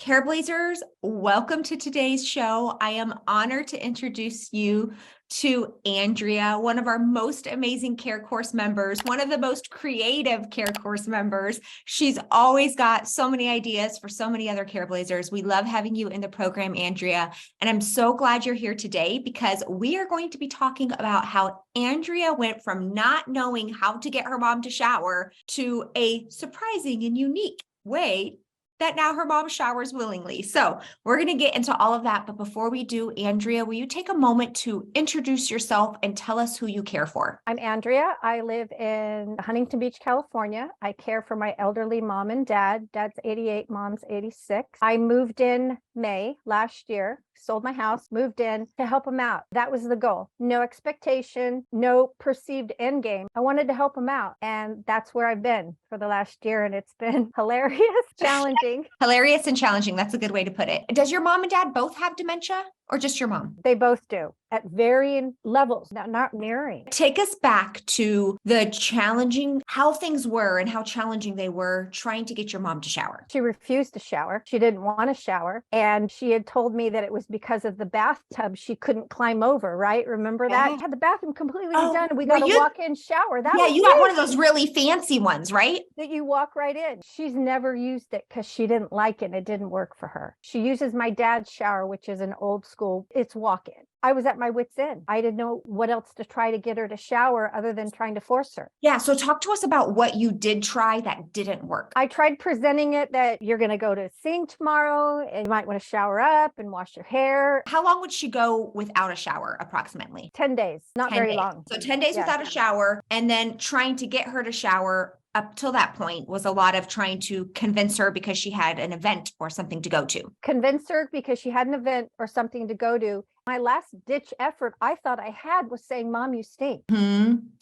Careblazers, welcome to today's show. I am honored to introduce you to Andrea, one of our most amazing care course members, one of the most creative care course members. She's always got so many ideas for so many other Careblazers. We love having you in the program, Andrea. And I'm so glad you're here today because we are going to be talking about how Andrea went from not knowing how to get her mom to shower to a surprising and unique way that now her mom showers willingly. So we're going to get into all of that. But before we do, Andrea, will you take a moment to introduce yourself and tell us who you care for? I'm Andrea. I live in Huntington Beach, California. I care for my elderly mom and dad. Dad's 88, mom's 86. I moved in May last year, sold my house, moved in to help them out. That was the goal. No expectation, no perceived end game. I wanted to help them out. And that's where I've been for the last year. And it's been hilarious, challenging. Hilarious and challenging. That's a good way to put it. Does your mom and dad both have dementia or just your mom? They both do at varying levels, not mirroring. Take us back to the challenging, how things were and how challenging they were trying to get your mom to shower. She refused to shower. She didn't want to shower. And she had told me that it was because of the bathtub she couldn't climb over, right? Remember that? Yeah. Had the bathroom completely done and we got a walk-in shower. That yeah, was you got one of those really fancy ones, right? That you walk right in. She's never used it because she didn't like it and it didn't work for her. She uses my dad's shower, which is an old school, it's walk-in. I was at my wit's end. I didn't know what else to try to get her to shower other than trying to force her. Yeah. So talk to us about what you did try that didn't work. I tried presenting it that you're going to go to sing tomorrow and you might want to shower up and wash your hair. How long would she go without a shower approximately? 10 days, not 10 very days. long. So 10 days without a shower, and then trying to get her to shower up till that point was a lot of trying to convince her because she had an event or something to go to. Convince her because she had an event or something to go to. My last ditch effort I thought I had was saying, Mom, you stink.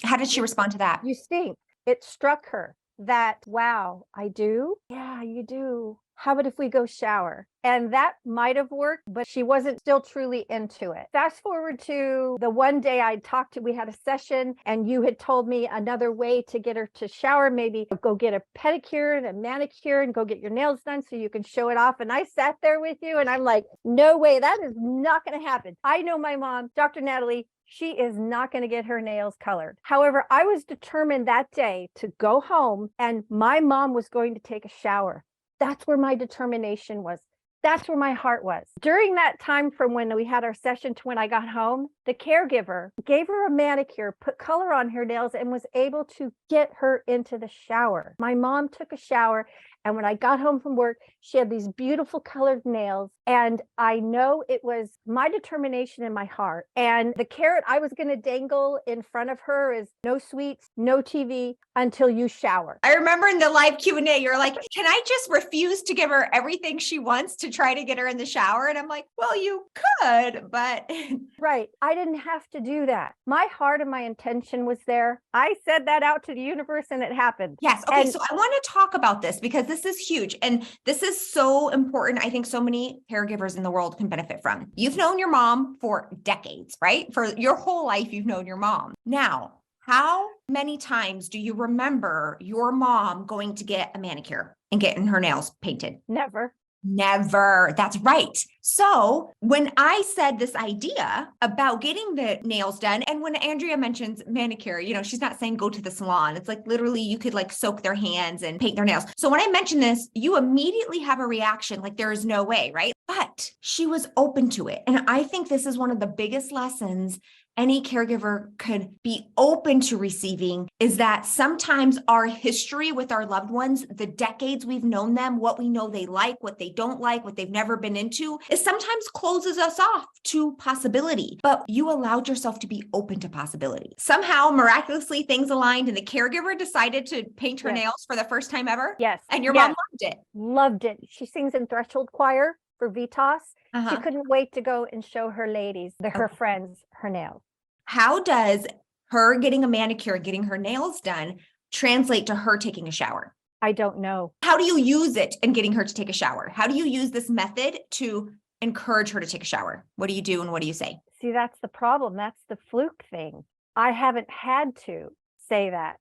How did she respond to that? You stink. It struck her that, wow, I do? Yeah, you do. How about if we go shower? And that might have worked, but she wasn't still truly into it. Fast forward to the one day I talked to, we had a session and you had told me another way to get her to shower, maybe go get a pedicure and a manicure and go get your nails done so you can show it off. And I sat there with you and I'm like, no way, that is not going to happen. I know my mom, Dr. Natali, she is not going to get her nails colored. However, I was determined that day to go home and my mom was going to take a shower. That's where my determination was. That's where my heart was. During that time from when we had our session to when I got home, the caregiver gave her a manicure, put color on her nails, and was able to get her into the shower. My mom took a shower, and when I got home from work, she had these beautiful colored nails. And I know it was my determination in my heart. And the carrot I was going to dangle in front of her is no sweets, no TV until you shower. I remember in the live Q&A, you're like, can I just refuse to give her everything she wants to try to get her in the shower? And I'm like, well, you could, but. Right. I didn't have to do that. My heart and my intention was there. I said that out to the universe and it happened. Yes. Okay. So I want to talk about this because this is huge. And this is so important. I think so many caregivers in the world can benefit from. You've known your mom for decades, right? For your whole life, you've known your mom. Now, how many times do you remember your mom going to get a manicure and getting her nails painted? Never. Never. That's right. So when I said this idea about getting the nails done, and when Andrea mentions manicure, she's not saying go to the salon. It's like literally you could like soak their hands and paint their nails. So when I mentioned this, you immediately have a reaction like there is no way, right? But she was open to it. And I think this is one of the biggest lessons any caregiver could be open to receiving is that sometimes our history with our loved ones, the decades we've known them, what we know they like, what they don't like, what they've never been into, is sometimes closes us off to possibility. But you allowed yourself to be open to possibility. Somehow, miraculously, things aligned and the caregiver decided to paint her nails for the first time ever. Yes. And your mom loved it. Loved it. She sings in Threshold Choir for VITAS. She couldn't wait to go and show her ladies, her friends, her nails. How does her getting a manicure, getting her nails done, translate to her taking a shower? I don't know. How do you use it in getting her to take a shower? How do you use this method to encourage her to take a shower? What do you do and what do you say? See, that's the problem. That's the fluke thing. I haven't had to say that.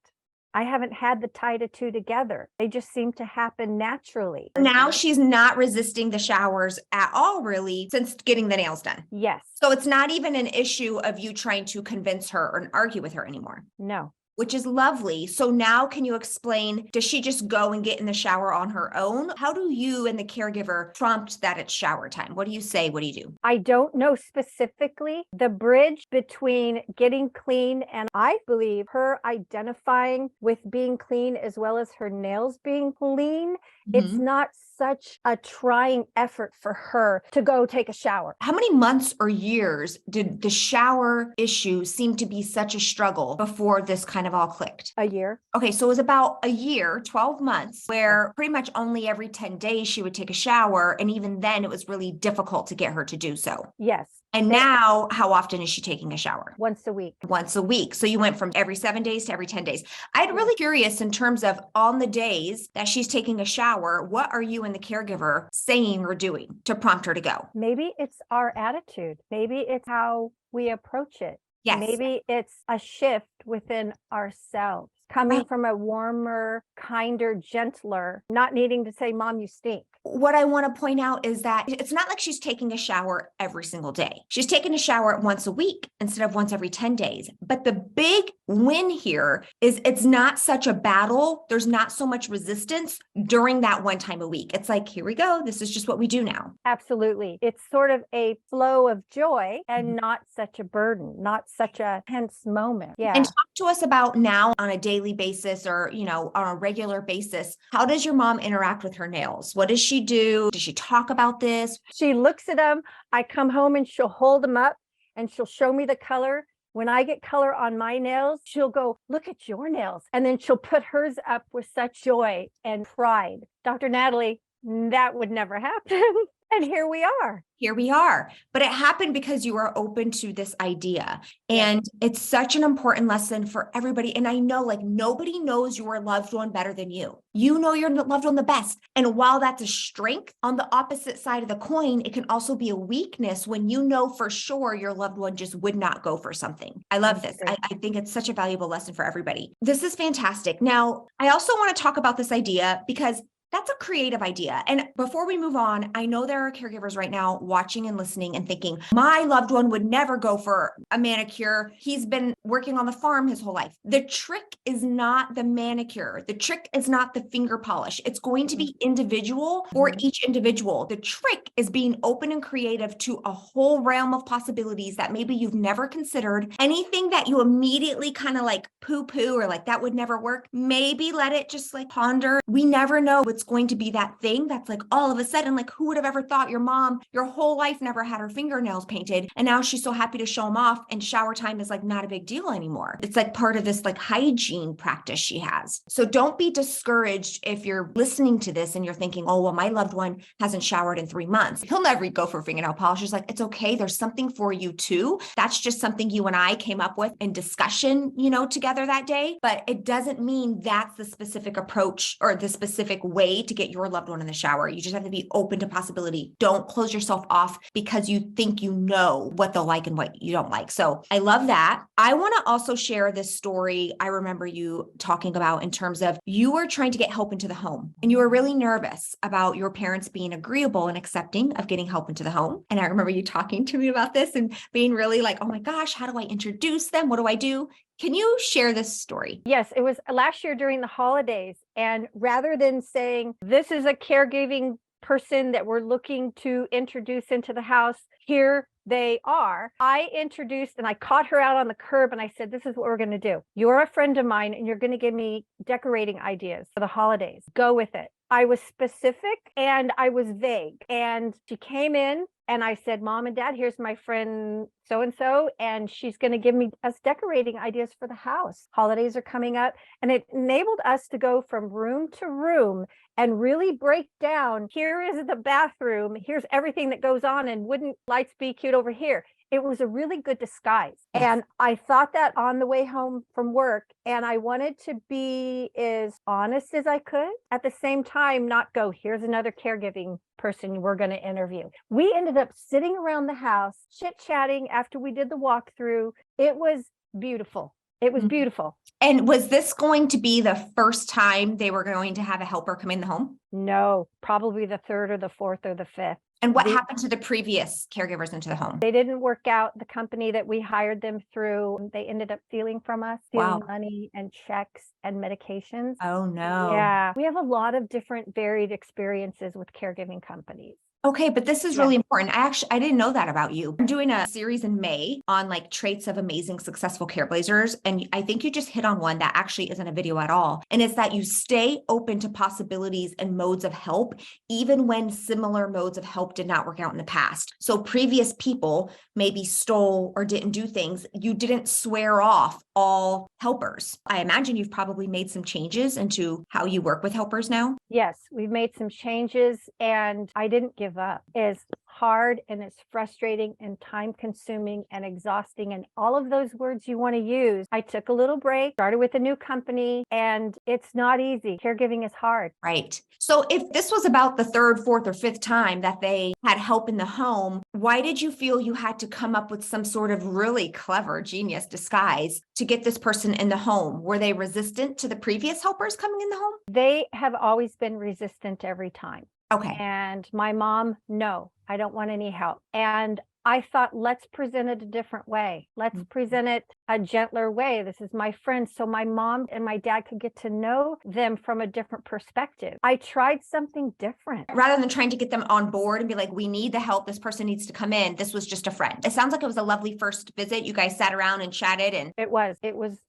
I haven't had the tie the two together. They just seem to happen naturally. Now she's not resisting the showers at all, really, since getting the nails done. Yes. So it's not even an issue of you trying to convince her or argue with her anymore. No. Which is lovely. So now can you explain, does she just go and get in the shower on her own? How do you and the caregiver prompt that it's shower time? What do you say? What do you do? I don't know specifically the bridge between getting clean and I believe her identifying with being clean as well as her nails being clean. It's not such a trying effort for her to go take a shower. How many months or years did the shower issue seem to be such a struggle before this kind of all clicked? A year. Okay, so it was about a year, 12 months, where pretty much only every 10 days she would take a shower. And even then, it was really difficult to get her to do so. Yes. And now, how often is she taking a shower? Once a week. Once a week. So you went from every 7 days to every 10 days. I'm really curious in terms of on the days that she's taking a shower, what are you and the caregiver saying or doing to prompt her to go? Maybe it's our attitude. Maybe it's how we approach it. Yes. Maybe it's a shift within ourselves, coming from a warmer, kinder, gentler, not needing to say, Mom, you stink. What I want to point out is that it's not like she's taking a shower every single day. She's taking a shower once a week instead of once every 10 days. But the big win here is it's not such a battle. There's not so much resistance during that one time a week. It's like, here we go. This is just what we do now. Absolutely. It's sort of a flow of joy and not such a burden, not such a tense moment. Yeah. And talk to us about now on a daily basis or, on a regular basis, how does your mom interact with her nails? What does she do? Does she talk about this? She looks at them. I come home and she'll hold them up and she'll show me the color. When I get color on my nails, she'll go, look at your nails. And then she'll put hers up with such joy and pride. Dr. Natali, that would never happen. And here we are. Here we are. But it happened because you were open to this idea. And it's such an important lesson for everybody. And I know nobody knows your loved one better than you. You know your loved one the best. And while that's a strength, on the opposite side of the coin, it can also be a weakness when you know for sure your loved one just would not go for something. I love this. I think it's such a valuable lesson for everybody. This is fantastic. Now, I also want to talk about this idea because that's a creative idea. And before we move on, I know there are caregivers right now watching and listening and thinking, my loved one would never go for a manicure. He's been working on the farm his whole life. The trick is not the manicure. The trick is not the finger polish. It's going to be individual for each individual. The trick is being open and creative to a whole realm of possibilities that maybe you've never considered. Anything that you immediately kind of poo-poo or that would never work, maybe let it just ponder. We never know what's going to be that thing that's all of a sudden, who would have ever thought your mom, your whole life never had her fingernails painted. And now she's so happy to show them off and shower time is not a big deal anymore. It's part of this hygiene practice she has. So don't be discouraged if you're listening to this and you're thinking, oh, well, my loved one hasn't showered in 3 months. He'll never go for fingernail polish. It's it's okay. There's something for you too. That's just something you and I came up with in discussion, together that day. But it doesn't mean that's the specific approach or the specific way to get your loved one in the shower. You just have to be open to possibility. Don't close yourself off because you think you know what they'll like and what you don't like. So I love that. I want to also share this story I remember you talking about in terms of you were trying to get help into the home and you were really nervous about your parents being agreeable and accepting of getting help into the home. And I remember you talking to me about this and being really oh my gosh, how do I introduce them? What do I do? Can you share this story? Yes, it was last year during the holidays. And rather than saying, this is a caregiving person that we're looking to introduce into the house, here they are, I introduced and I caught her out on the curb and I said, this is what we're going to do. You're a friend of mine and you're going to give me decorating ideas for the holidays. Go with it. I was specific and I was vague. And she came in and I said, Mom and Dad, here's my friend so-and-so, and she's going to give me us decorating ideas for the house. Holidays are coming up. And it enabled us to go from room to room and really break down, here is the bathroom, here's everything that goes on, and wouldn't lights be cute over here? It was a really good disguise. And I thought that on the way home from work, and I wanted to be as honest as I could. At the same time, not go, here's another caregiving person we're going to interview. We ended up sitting around the house, chit-chatting after we did the walkthrough. It was beautiful. It was beautiful. And was this going to be the first time they were going to have a helper come in the home? No, probably the third or the fourth or the fifth. And what happened to the previous caregivers into the home? They didn't work out. The company that we hired them through, they ended up stealing from us, stealing money and checks and medications. Oh, no. Yeah. We have a lot of different varied experiences with caregiving companies. Okay, but this is really important. I didn't know that about you. I'm doing a series in May on like traits of amazing, successful careblazers. And I think you just hit on one that actually isn't a video at all. And it's that you stay open to possibilities and modes of help, even when similar modes of help did not work out in the past. So previous people maybe stole or didn't do things. You didn't swear off all helpers. I imagine you've probably made some changes into how you work with helpers now. Yes, we've made some changes and I didn't give up. It's hard and it's frustrating and time consuming and exhausting and all of those words you want to use. I took a little break, started with a new company, and it's not easy. Caregiving is hard. Right. So if this was about the third, fourth, or fifth time that they had help in the home, why did you feel you had to come up with some sort of really clever, genius disguise to get this person in the home? Were they resistant to the previous helpers coming in the home? They have always been resistant every time. Okay. And my mom, no, I don't want any help. And I thought, let's present it a different way. Let's present it a gentler way. This is my friend. So my mom and my dad could get to know them from a different perspective. I tried something different. Rather than trying to get them on board and be like, we need the help. This person needs to come in. This was just a friend. It sounds like it was a lovely first visit. You guys sat around and chatted and it was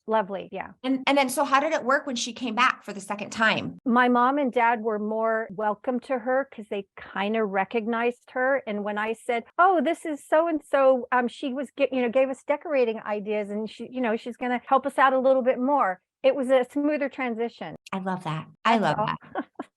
lovely. Yeah. And then, so how did it work when she came back for the second time? My mom and dad were more welcome to her because they kind of recognized her. And when I said, oh, this is so-and-so, she was, gave us decorating ideas and she's going to help us out a little bit more. It was a smoother transition. I love that. I love that.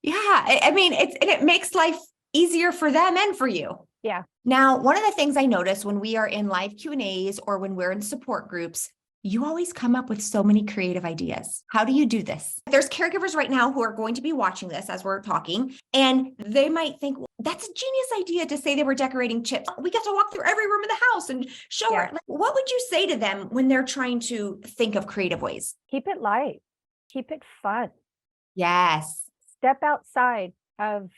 Yeah. I mean, it makes life easier for them and for you. Yeah. Now, one of the things I notice when we are in live Q&As or when we're in support groups, you always come up with so many creative ideas. How do you do this? There's caregivers right now who are going to be watching this as we're talking, and they might think, well, that's a genius idea to say they were decorating chips. We get to walk through every room in the house and show her. Like, what would you say to them when they're trying to think of creative ways? Keep it light. Keep it fun. Yes. Step outside of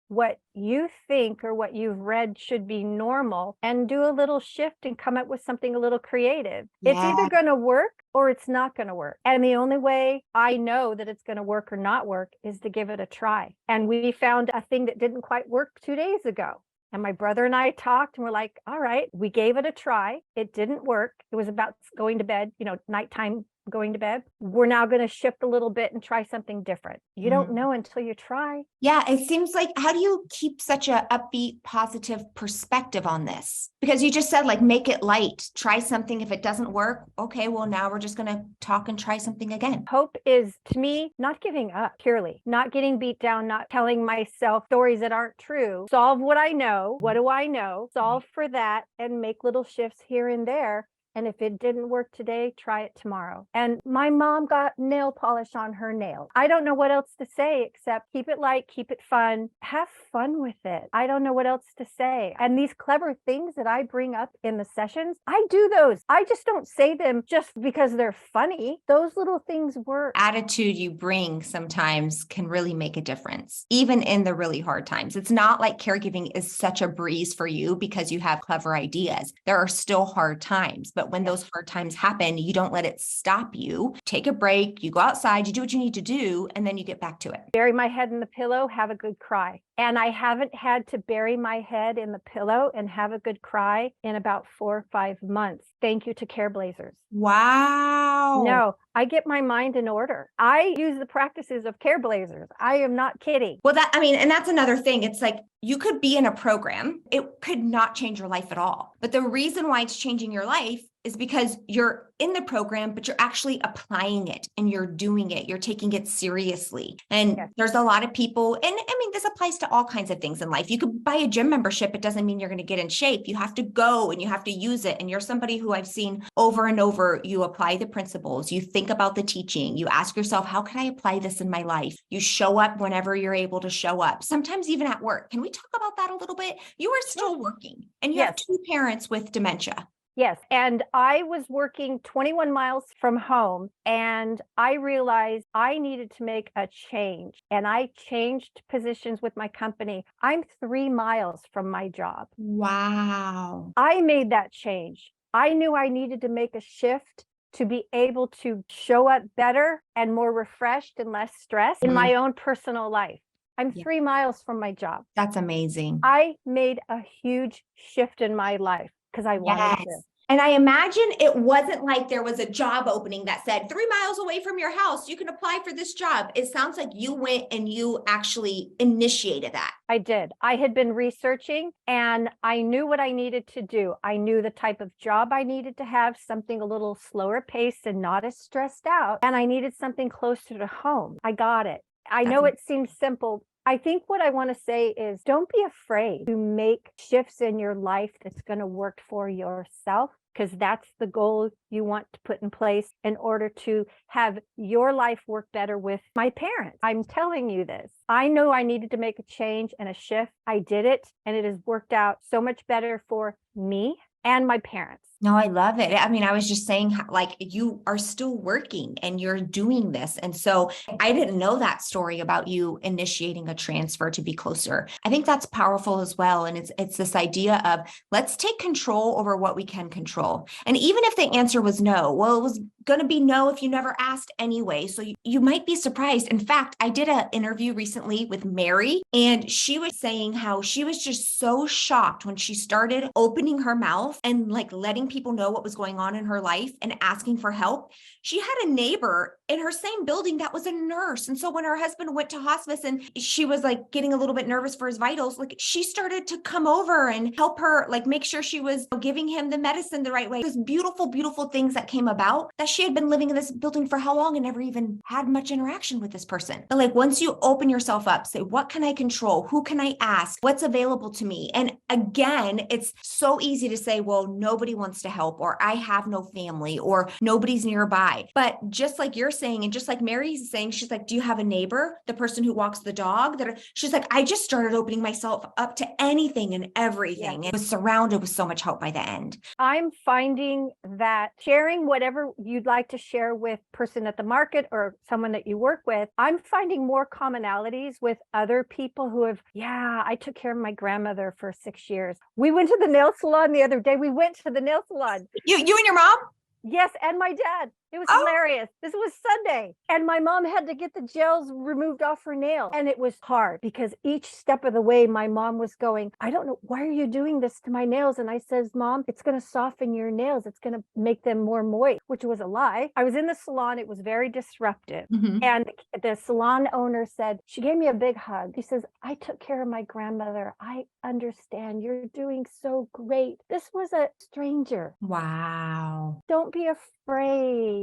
what you think or what you've read should be normal and do a little shift and come up with something a little creative. It's either going to work or it's not going to work. And the only way I know that it's going to work or not work is to give it a try. And we found a thing that didn't quite work 2 days ago. And my brother and I talked and we're like, all right, we gave it a try. It didn't work. It was about going to bed, nighttime going to bed. We're now going to shift a little bit and try something different. You don't know until you try. Yeah, it seems like, how do you keep such a upbeat, positive perspective on this? Because you just said, like, make it light, try something. If it doesn't work, okay, well, now we're just going to talk and try something again. Hope is, to me, not giving up, purely, not getting beat down, not telling myself stories that aren't true. Solve what I know. What do I know? Solve for that and make little shifts here and there. And if it didn't work today, try it tomorrow. And my mom got nail polish on her nails. I don't know what else to say except keep it light, keep it fun, have fun with it. I don't know what else to say. And these clever things that I bring up in the sessions, I do those. I just don't say them just because they're funny. Those little things work. Attitude you bring sometimes can really make a difference, even in the really hard times. It's not like caregiving is such a breeze for you because you have clever ideas. There are still hard times, but when those hard times happen, you don't let it stop you. Take a break, you go outside, you do what you need to do, and then you get back to it. Bury my head in the pillow, have a good cry. And I haven't had to bury my head in the pillow and have a good cry in about 4 or 5 months. Thank you to Careblazers. Wow. No, I get my mind in order. I use the practices of Careblazers. I am not kidding. Well, and that's another thing. It's like you could be in a program. It could not change your life at all. But the reason why it's changing your life is because you're in the program, but you're actually applying it and you're doing it. You're taking it seriously. And there's a lot of people, and I mean, this applies to all kinds of things in life. You could buy a gym membership. It doesn't mean you're going to get in shape. You have to go and you have to use it. And you're somebody who I've seen over and over. You apply the principles. You think about the teaching. You ask yourself, how can I apply this in my life? You show up whenever you're able to show up, sometimes even at work. Can we talk about that a little bit? You are still working and you have 2 parents with dementia. Yes. And I was working 21 miles from home, and I realized I needed to make a change. And I changed positions with my company. I'm 3 miles from my job. Wow. I made that change. I knew I needed to make a shift to be able to show up better and more refreshed and less stressed in my own personal life. I'm Yeah. 3 miles from my job. That's amazing. I made a huge shift in my life because I wanted to. Yes. And I imagine it wasn't like there was a job opening that said 3 miles away from your house, you can apply for this job. It sounds like you went and you actually initiated that. I did. I had been researching and I knew what I needed to do. I knew the type of job I needed to have, something a little slower paced and not as stressed out. And I needed something closer to home. I got it. I know it seems simple. I think what I want to say is don't be afraid to make shifts in your life that's going to work for yourself, because that's the goal you want to put in place in order to have your life work better with my parents. I'm telling you this. I know I needed to make a change and a shift. I did it, and it has worked out so much better for me and my parents. No, I love it. I mean, I was just saying, like, you are still working and you're doing this. And so I didn't know that story about you initiating a transfer to be closer. I think that's powerful as well. And it's this idea of let's take control over what we can control. And even if the answer was no, well, it was going to be no if you never asked anyway. So you might be surprised. In fact, I did an interview recently with Mary, and she was saying how she was just so shocked when she started opening her mouth and like letting people know what was going on in her life and asking for help. She had a neighbor in her same building that was a nurse. And so when her husband went to hospice and she was like getting a little bit nervous for his vitals, like she started to come over and help her, like make sure she was giving him the medicine the right way. Those beautiful, beautiful things that came about that she had been living in this building for how long and never even had much interaction with this person. But like once you open yourself up, say, what can I control? Who can I ask? What's available to me? And again, it's so easy to say, well, nobody wants to help, or I have no family, or nobody's nearby. But just like you're saying, and just like Mary's saying, she's like, do you have a neighbor? The person who walks the dog? She's like, I just started opening myself up to anything and everything. It was surrounded with so much hope by the end. I'm finding that sharing whatever you'd like to share with person at the market or someone that you work with, I'm finding more commonalities with other people who have, I took care of my grandmother for 6 years. We went to the nail salon the other day. We went to the nail salon. You and your mom? Yes, and my dad. It was hilarious. This was Sunday. And my mom had to get the gels removed off her nails. And it was hard because each step of the way, my mom was going, I don't know, why are you doing this to my nails? And I says, Mom, it's going to soften your nails. It's going to make them more moist, which was a lie. I was in the salon. It was very disruptive. And the salon owner said, she gave me a big hug. She says, I took care of my grandmother. I understand. You're doing so great. This was a stranger. Wow. Don't be afraid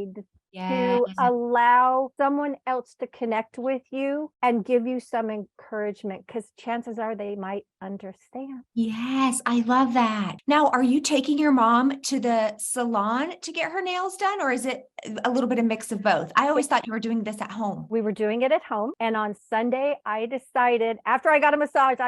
to allow someone else to connect with you and give you some encouragement, because chances are they might understand. Yes, I love that. Now, are you taking your mom to the salon to get her nails done, or is it a little bit of mix of both? I always thought you were doing this at home. We were doing it at home. And on Sunday, I decided, after I got a massage,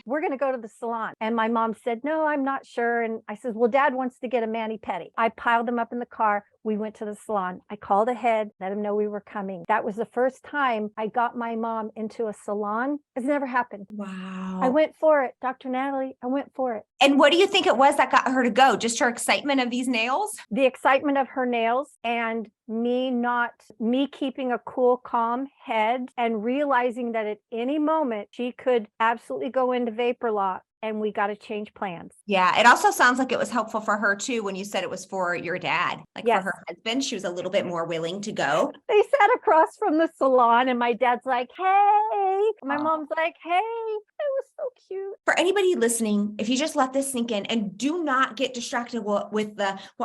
we're going to go to the salon. And my mom said, no, I'm not sure. And I said, well, Dad wants to get a mani-pedi. I piled them up in the car. We went to the salon. I called ahead, let him know we were coming. That was the first time I got my mom into a salon. It's never happened. Wow. I went for it, Dr. Natali. I went for it. And what do you think it was that got her to go? Just her excitement of these nails? The excitement of her nails and me keeping a cool, calm head and realizing that at any moment she could absolutely go into vapor lock. And we got to change plans. Yeah. It also sounds like it was helpful for her too, when you said it was for your dad, like for her husband, she was a little bit more willing to go. They sat across from the salon and my dad's like, hey, my mom's like, hey, it was so cute. For anybody listening, if you just let this sink in and do not get distracted with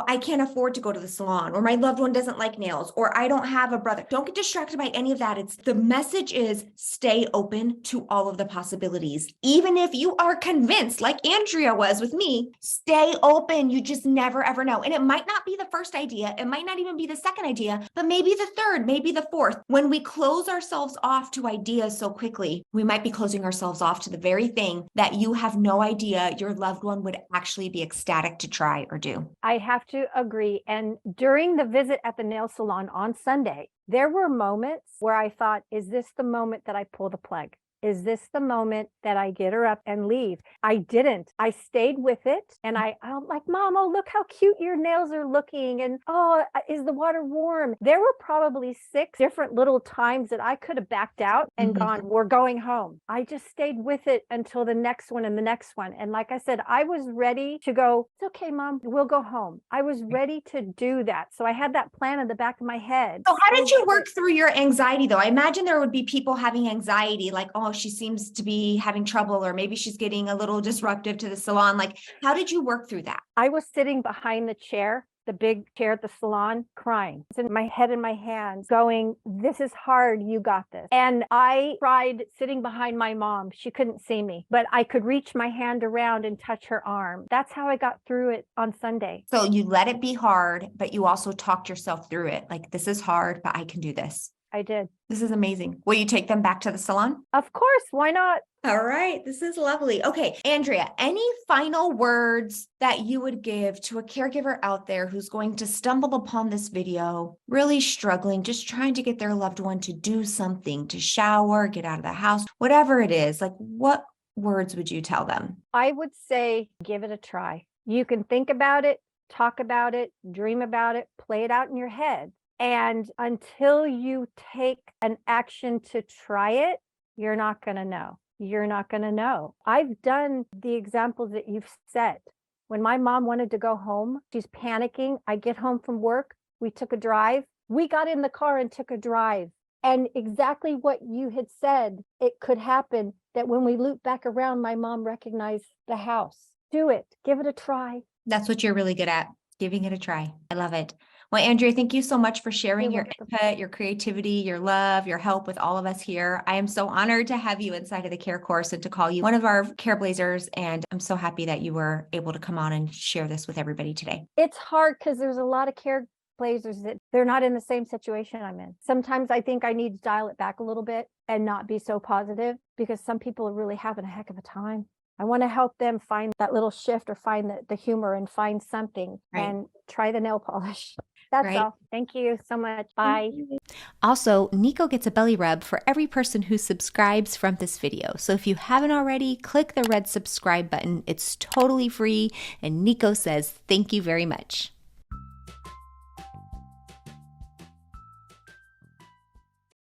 I can't afford to go to the salon, or my loved one doesn't like nails, or I don't have a brother. Don't get distracted by any of that. The message is stay open to all of the possibilities. Even if you are convinced convinced, like Andrea was with me, stay open. You just never, ever know. And it might not be the first idea. It might not even be the second idea, but maybe the third, maybe the fourth. When we close ourselves off to ideas so quickly, we might be closing ourselves off to the very thing that you have no idea your loved one would actually be ecstatic to try or do. I have to agree. And during the visit at the nail salon on Sunday, there were moments where I thought, is this the moment that I pull the plug? Is this the moment that I get her up and leave? I didn't. I stayed with it. And I'm like, Mom, oh, look how cute your nails are looking. And oh, is the water warm? There were probably 6 different little times that I could have backed out and gone, we're going home. I just stayed with it until the next one and the next one. And like I said, I was ready to go, it's okay, Mom, we'll go home. I was ready to do that. So I had that plan in the back of my head. So how did you work through your anxiety though? I imagine there would be people having anxiety, like, oh, she seems to be having trouble, or maybe she's getting a little disruptive to the salon. Like, how did you work through that? I was sitting behind the chair, the big chair at the salon, crying. It's in my head in my hands, going, this is hard. You got this. And I tried sitting behind my mom. She couldn't see me, but I could reach my hand around and touch her arm. That's how I got through it on Sunday. So you let it be hard, but you also talked yourself through it. Like, this is hard, but I can do this. I did. This is amazing. Will you take them back to the salon? Of course. Why not? All right. This is lovely. Okay. Andrea, any final words that you would give to a caregiver out there who's going to stumble upon this video, really struggling, just trying to get their loved one to do something, to shower, get out of the house, whatever it is? Like, what words would you tell them? I would say, give it a try. You can think about it, talk about it, dream about it, play it out in your head. And until you take an action to try it, you're not going to know. You're not going to know. I've done the examples that you've set. When my mom wanted to go home, she's panicking. I get home from work. We took a drive. We got in the car and took a drive. And exactly what you had said, it could happen that when we loop back around, my mom recognized the house. Do it. Give it a try. That's what you're really good at, giving it a try. I love it. Well, Andrea, thank you so much for sharing your input, your creativity, your love, your help with all of us here. I am so honored to have you inside of the Care course and to call you one of our Careblazers. And I'm so happy that you were able to come on and share this with everybody today. It's hard because there's a lot of Careblazers that they're not in the same situation I'm in. Sometimes I think I need to dial it back a little bit and not be so positive, because some people are really having a heck of a time. I want to help them find that little shift, or find the humor, and find something, and try the nail polish. That's all. Thank you so much. Bye. Also, Nico gets a belly rub for every person who subscribes from this video. So if you haven't already, click the red subscribe button. It's totally free. And Nico says, thank you very much.